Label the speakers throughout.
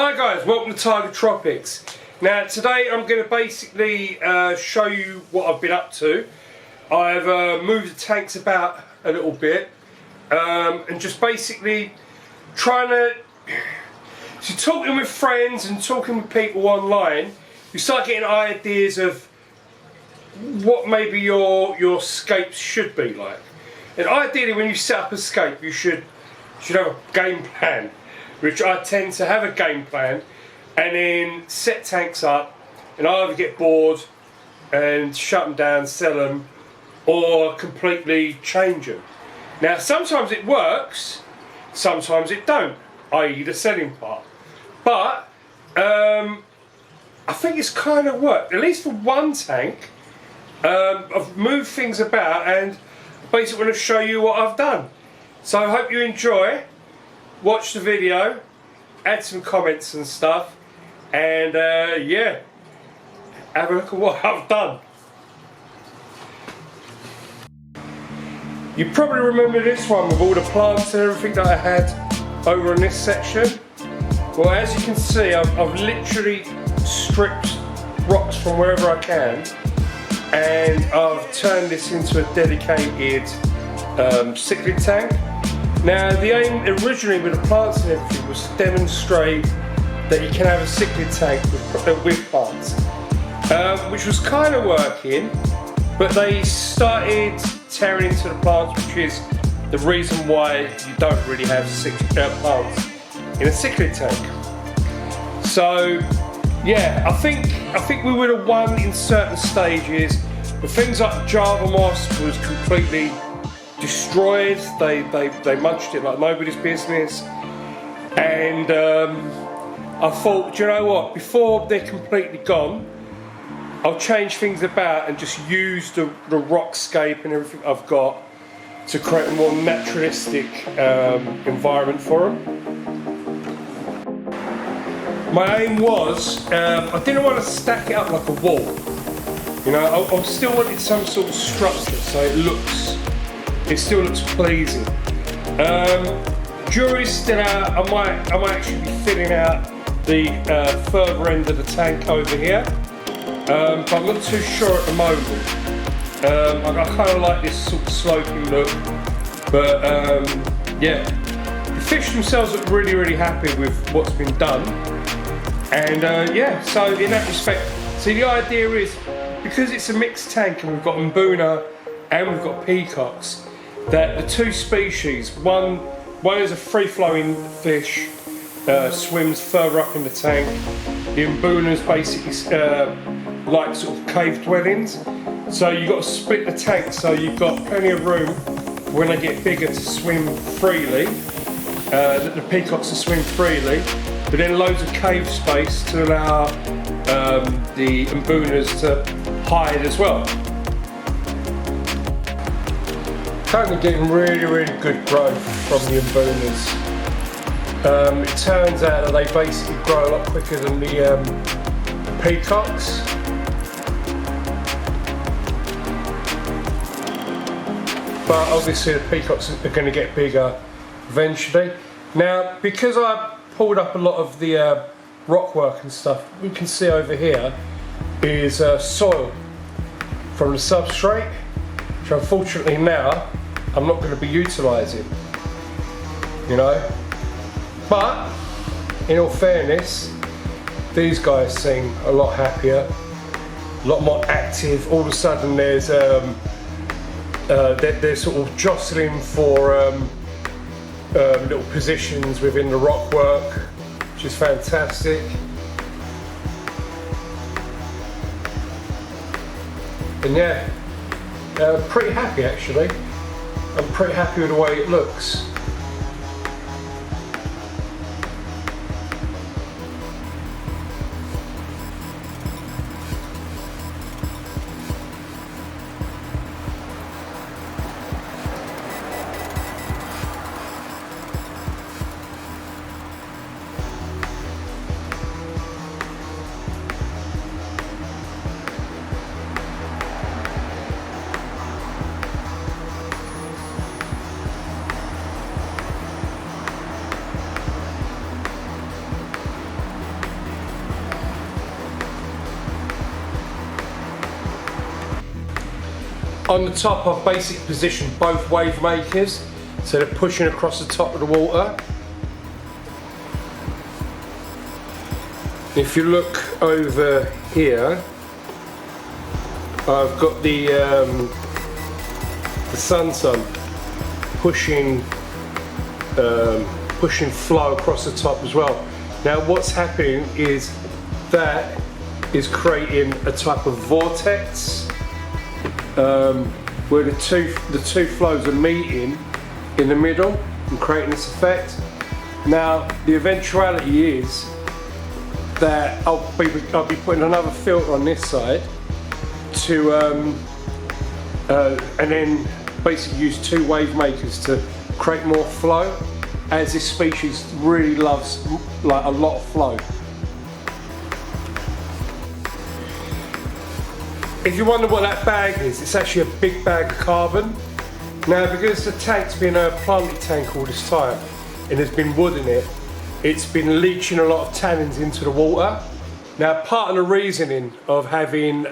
Speaker 1: Hi guys, welcome to Tiger Tropics. Now today I'm going to basically show you what I've been up to. I've moved the tanks about a little bit and just basically trying to talking with friends and talking with people online, you start getting ideas of what maybe your scapes should be like. And ideally when you set up a scape you should have a game plan, which I tend to have a game plan and then set tanks up and I either get bored and shut them down, sell them, or completely change them. Now sometimes it works, sometimes it don't, i.e. the selling part. But I think it's kind of worked, at least for one tank. I've moved things about and basically want to show you what I've done. So I hope you enjoy, watch the video, add some comments and stuff, and yeah, have a look at what I've done. You probably remember this one with all the plants and everything that I had over in this section. Well, as you can see, I've literally stripped rocks from wherever I can and I've turned this into a dedicated cichlid tank. Now the aim originally with the plants and everything was to demonstrate that you can have a cichlid tank with plants, which was kind of working, but they started tearing into the plants, which is the reason why you don't really have plants in a cichlid tank. So yeah, I think we would have won in certain stages, but things like Java moss was completely destroyed. They munched it like nobody's business, and I thought, do you know what, before they're completely gone, I'll change things about and just use the rockscape and everything I've got to create a more naturalistic environment for them. My aim was, I didn't want to stack it up like a wall. You know, I still wanted some sort of structure so it still looks pleasing. Jury's still out. I might actually be filling out the further end of the tank over here, but I'm not too sure at the moment. I kind of like this sort of sloping look, but yeah, the fish themselves look really happy with what's been done, and yeah, so in that respect, see, the idea is, because it's a mixed tank and we've got mbuna and we've got peacocks, that the two species, one is a free-flowing fish, swims further up in the tank. The mbunas basically like sort of cave dwellings, so you've got to split the tank so you've got plenty of room when they get bigger to swim freely, the peacocks to swim freely, but then loads of cave space to allow the mbunas to hide as well. Currently getting really good growth from the mbunas. It turns out that they basically grow a lot quicker than the peacocks. But obviously the peacocks are going to get bigger eventually. Now, because I pulled up a lot of the rock work and stuff, we can see over here is soil from the substrate, which unfortunately now I'm not going to be utilising, you know. But in all fairness, these guys seem a lot happier, a lot more active. All of a sudden there's they're sort of jostling for little positions within the rock work, which is fantastic. And yeah, pretty happy actually. I'm pretty happy with the way it looks. On the top I've basically positioned both wave makers so they're pushing across the top of the water. If you look over here, I've got the sun pushing flow across the top as well. Now what's happening is that is creating a type of vortex where the two flows are meeting in the middle and creating this effect. Now the eventuality is that I'll be putting another filter on this side to and then basically use two wave makers to create more flow, as this species really loves like a lot of flow. If you wonder what that bag is, it's actually a big bag of carbon. Now because the tank's been a planted tank all this time and there's been wood in it, it's been leaching a lot of tannins into the water. Now part of the reasoning of having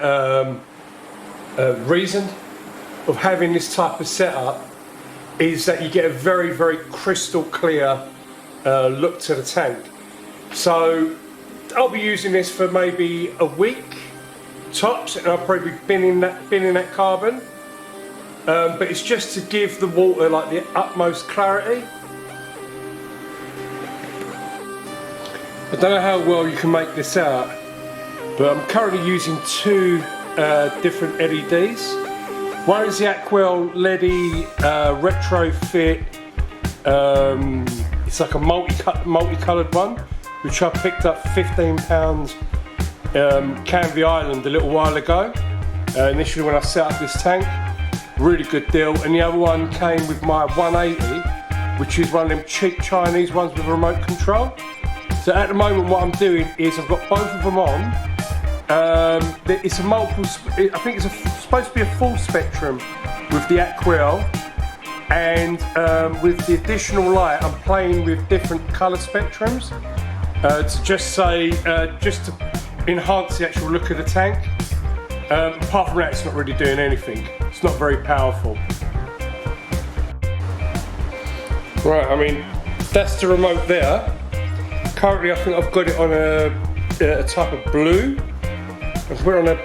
Speaker 1: this type of setup is that you get a very, very crystal clear look to the tank. So I'll be using this for maybe a week tops, and I'll probably be binning that carbon. But it's just to give the water like the utmost clarity. I don't know how well you can make this out, but I'm currently using two different LEDs. One is the Aquascapes LED retrofit. It's like a multicoloured one, which I picked up for £15 Canvey Island a little while ago. Initially when I set up this tank, really good deal. And the other one came with my 180, which is one of them cheap Chinese ones with a remote control. So at the moment what I'm doing is I've got both of them on. It's a multiple, I think it's supposed to be a full spectrum with the Aquascapes, and with the additional light I'm playing with different colour spectrums to just to enhance the actual look of the tank. Apart from that, it's not really doing anything. It's not very powerful. Right, I mean, that's the remote there. Currently I think I've got it on a type of blue. We're on a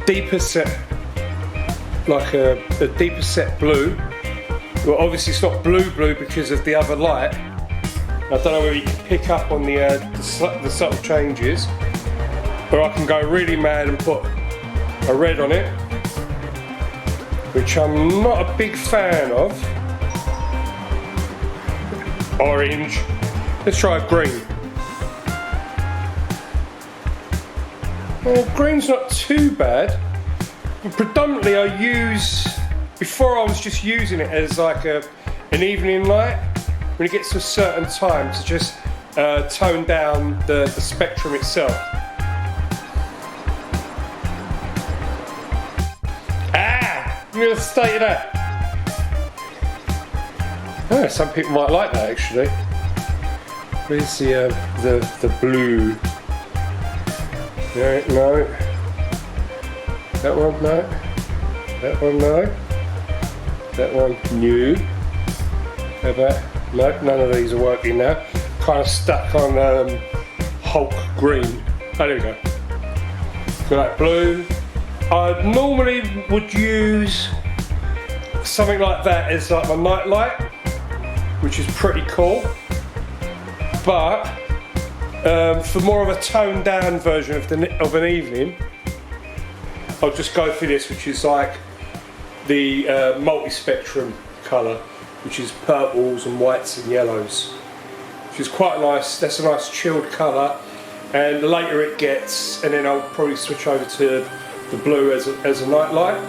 Speaker 1: deeper set, like a deeper set blue. Well, obviously it's not blue because of the other light. I don't know whether you can pick up on the subtle changes, but I can go really mad and put a red on it, which I'm not a big fan of. Orange. Let's try green. Well, green's not too bad, but predominantly before I was just using it as like an evening light, when it gets to a certain time to just tone down the spectrum itself. Give me the state of that. Oh, some people might like that actually. Where's the blue? No. That one, no. That one, no. That one, new. How about? No, none of these are working now. Kind of stuck on Hulk green. Oh, there we go. Got that blue. I normally would use something like that as like my night light, which is pretty cool. But for more of a toned down version of an evening, I'll just go for this, which is like the multi-spectrum colour, which is purples and whites and yellows, which is quite nice. That's a nice chilled colour, and the later it gets, and then I'll probably switch over to the blue as a night light.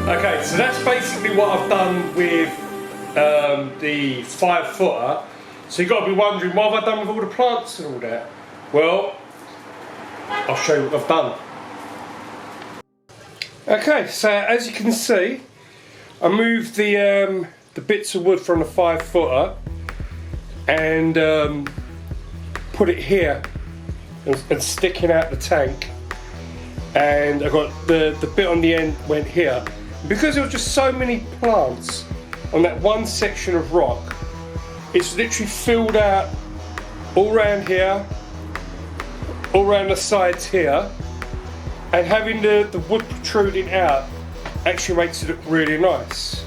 Speaker 1: Okay, so that's basically what I've done with the 5-footer. So you've got to be wondering, what have I done with all the plants and all that? Well, I'll show you what I've done. Okay, so as you can see, I moved the bits of wood from the 5-footer and put it here and sticking out the tank, and I got the bit on the end went here. Because there were just so many plants on that one section of rock, it's literally filled out all around here, all around the sides here, and having the wood protruding out actually makes it look really nice.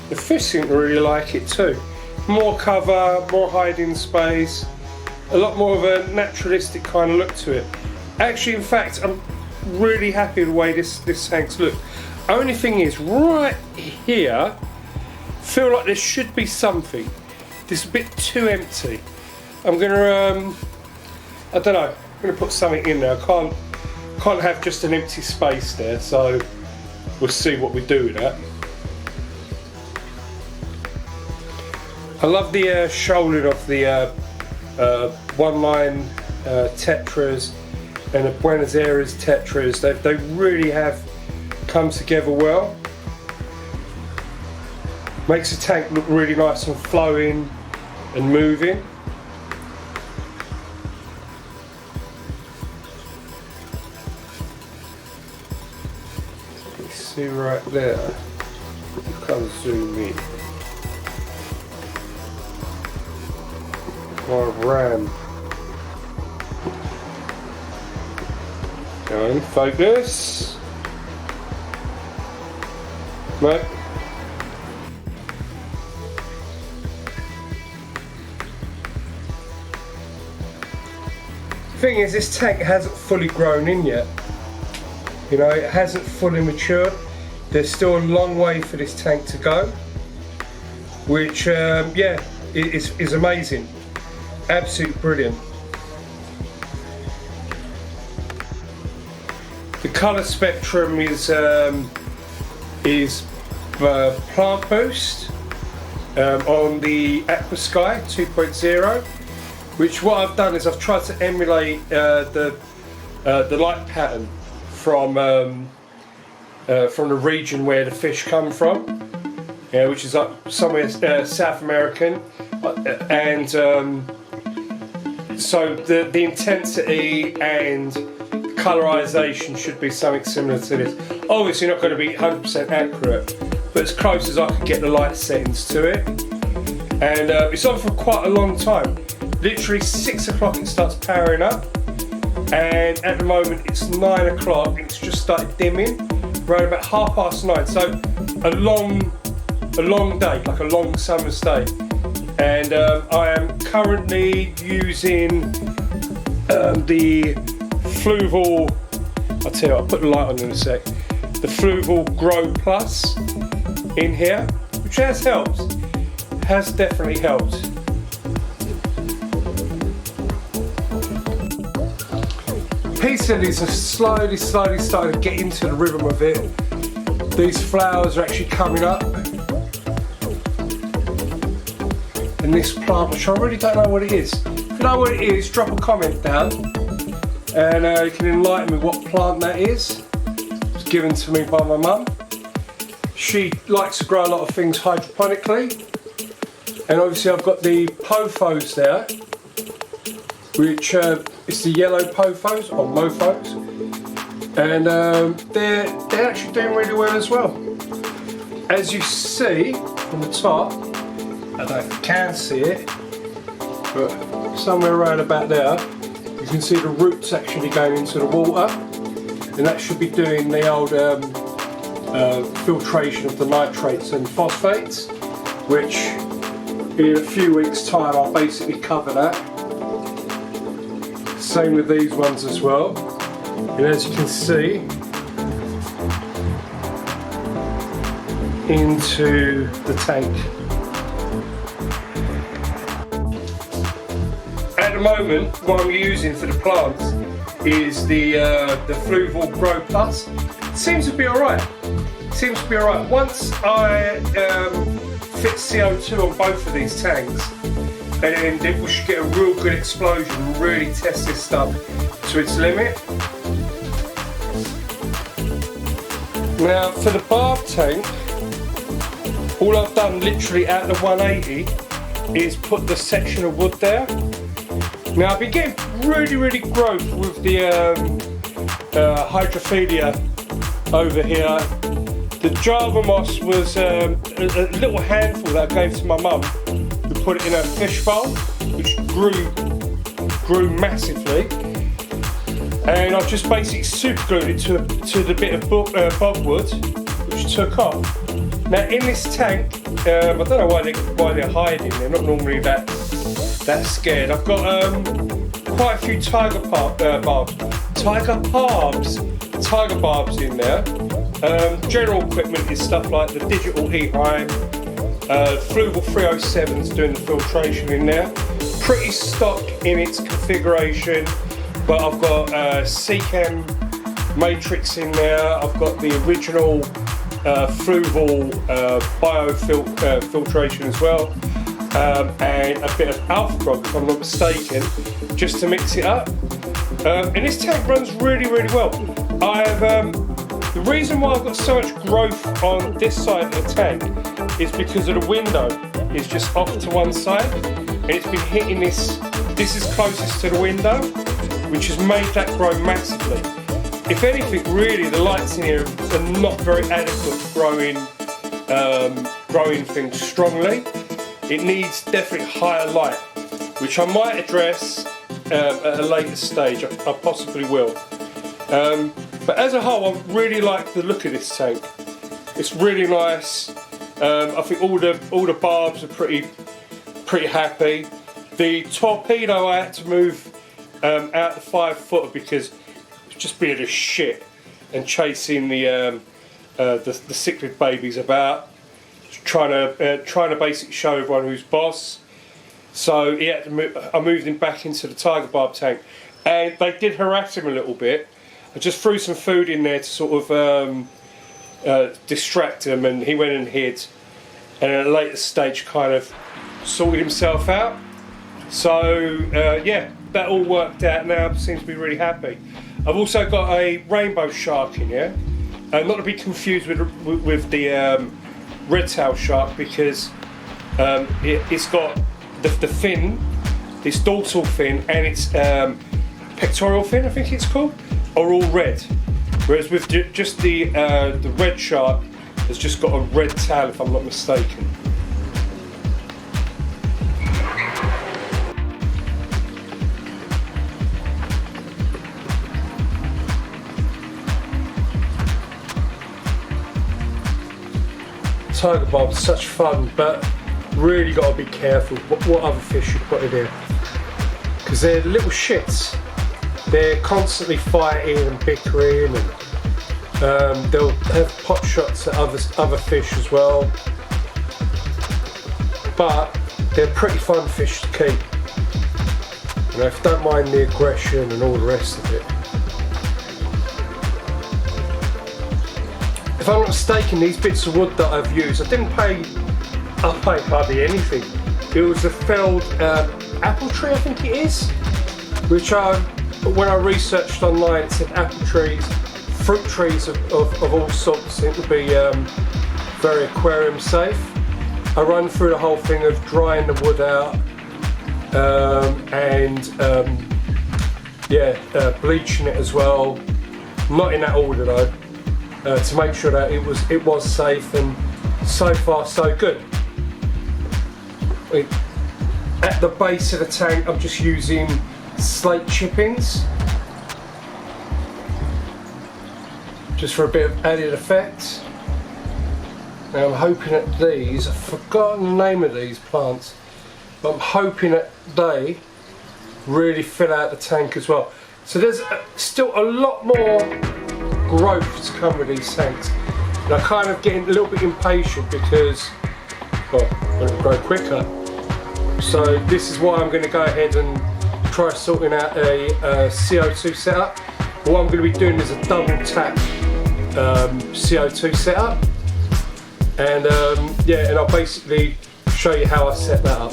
Speaker 1: The fish seem to really like it too. More cover, more hiding space, a lot more of a naturalistic kind of look to it. Actually, in fact, I'm really happy with the way this tank's look. Only thing is, right here, feel like there should be something. This is a bit too empty. I'm gonna, I don't know, I'm gonna put something in there. I can't have just an empty space there, so we'll see what we do with that. I love the shoaling of the one-line tetras and the Buenos Aires tetras. They really have come together well. Makes the tank look really nice and flowing and moving. You see right there. You can zoom in. More ram. Go on, focus. No. The thing is, this tank hasn't fully grown in yet. You know, it hasn't fully matured. There's still a long way for this tank to go, which, yeah, is amazing. Absolutely brilliant. The colour spectrum is Plant Boost on the Aquascapes 2.0, which what I've done is I've tried to emulate the light pattern from the region where the fish come from, which is up somewhere South American, and so the intensity and colorization should be something similar to this. Obviously not going to be 100% accurate, but as close as I can get the light settings to it. And it's on for quite a long time. Literally 6 o'clock it starts powering up, and at the moment it's 9 o'clock and it's just started dimming around about 9:30. So a long day, like a long summer's day. And I am currently using the Fluval, I'll tell you what, I'll put the light on in a sec, the Fluval Grow Plus in here, which has helped, has definitely helped. Peace lilies are slowly starting to get into the rhythm of it. These flowers are actually coming up. And this plant, which I really don't know what it is. If you know what it is, drop a comment down and you can enlighten me what plant that is. It was given to me by my mum. She likes to grow a lot of things hydroponically, and obviously I've got the pothos there, which is the yellow pothos or mofos, and they're actually doing really well as well. As you see from the top, I don't know if you can see it, but somewhere around about there, you can see the roots actually going into the water, and that should be doing the old filtration of the nitrates and phosphates, which in a few weeks' time I'll basically cover that. Same with these ones as well, and as you can see, into the tank. At the moment, what I'm using for the plants is the Fluval Grow Plus. It seems to be alright. Once I fit CO2 on both of these tanks, and then we should get a real good explosion and really test this stuff to its limit. Now for the barb tank, all I've done literally at the 180 is put the section of wood there. Now I've been getting really growth with the hydrophilia over here. The Java moss was a little handful that I gave to my mum, who put it in a fish bowl, which grew massively. And I've just basically super glued it to the bit of bogwood, which took off. Now in this tank, I don't know why they're hiding. They're not normally that scared. I've got quite a few tiger barbs in there. General equipment is stuff like the digital heat line, Fluval 307's doing the filtration in there. Pretty stock in its configuration, but I've got Seachem matrix in there. I've got the original Fluval filtration as well, and a bit of Alpha Grog, if I'm not mistaken, just to mix it up. And this tank runs really well. The reason why I've got so much growth on this side of the tank is because of the window is just off to one side, and it's been hitting this is closest to the window, which has made that grow massively. If anything, really, the lights in here are not very adequate for growing things strongly. It needs definitely higher light, which I might address at a later stage. I possibly will. But as a whole, I really like the look of this tank. It's really nice. I think all the barbs are pretty happy. The torpedo I had to move out the 5-footer because it's just being a shit and chasing the cichlid babies about, trying to basically show everyone who's boss. So he had to I moved him back into the tiger barb tank, and they did harass him a little bit. I just threw some food in there to sort of distract him, and he went and hid, and at a later stage kind of sorted himself out. So yeah, that all worked out now. Seems to be really happy. I've also got a rainbow shark in here, not to be confused with the red tail shark, because it's got the fin, its dorsal fin and its pectoral fin, I think it's called, are all red, whereas with just the red shark has just got a red tail, if I'm not mistaken. Tiger barbs are such fun, but really got to be careful what other fish you put in here, because they're little shits. They're constantly fighting and bickering, and they'll have pot shots at other fish as well. But they're pretty fun fish to keep. You know, if you don't mind the aggression and all the rest of it. If I'm not mistaken, these bits of wood that I've used, I paid hardly anything. It was a felled apple tree, I think it is, which when I researched online, it said apple trees, fruit trees of all sorts seem to be very aquarium safe. I run through the whole thing of drying the wood out and bleaching it as well. Not in that order though, to make sure that it was safe, and so far so good. At the base of the tank, I'm just using slate chippings, just for a bit of added effect. Now I'm hoping that these, I've forgotten the name of these plants, but I'm hoping that they really fill out the tank as well. So there's still a lot more growth to come with these tanks, and I'm kind of getting a little bit impatient because, well, I want to grow quicker. So this is why I'm going to go ahead and try sorting out a CO2 setup. What I'm going to be doing is a double tap CO2 setup, and and I'll basically show you how I set that up.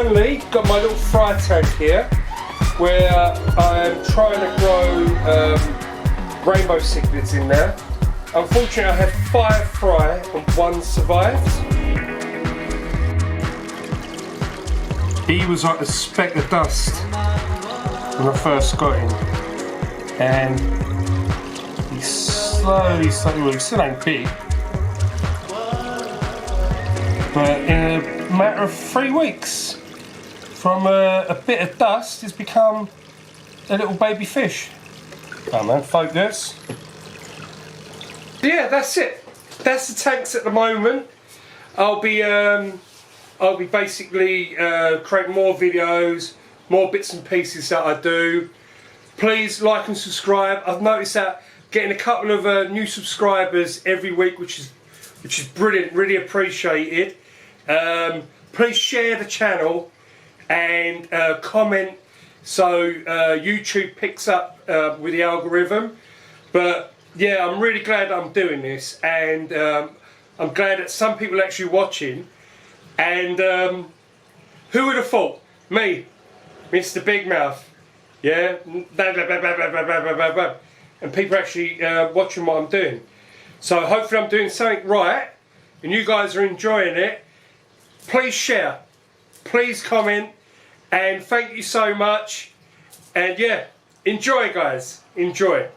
Speaker 1: finally got my little fry tank here where I'm trying to grow rainbow cichlids in there. Unfortunately I had 5 fry and 1 survived. He was like a speck of dust when I first got him, and he slowly, well, he still ain't big, but in a matter of 3 weeks, from a bit of dust, it's become a little baby fish. Come on, focus. Yeah, that's it. That's the tanks at the moment. I'll be basically creating more videos, more bits and pieces that I do. Please like and subscribe. I've noticed that getting a couple of new subscribers every week, which is brilliant. Really appreciate it. Please share the channel and comment so YouTube picks up with the algorithm. But yeah, I'm really glad I'm doing this, and I'm glad that some people are actually watching. And who would have thought? Me, Mr. Big Mouth, yeah, and people are actually watching what I'm doing. So hopefully I'm doing something right, and you guys are enjoying it. Please share, please comment, and thank you so much. And yeah, enjoy, guys, enjoy.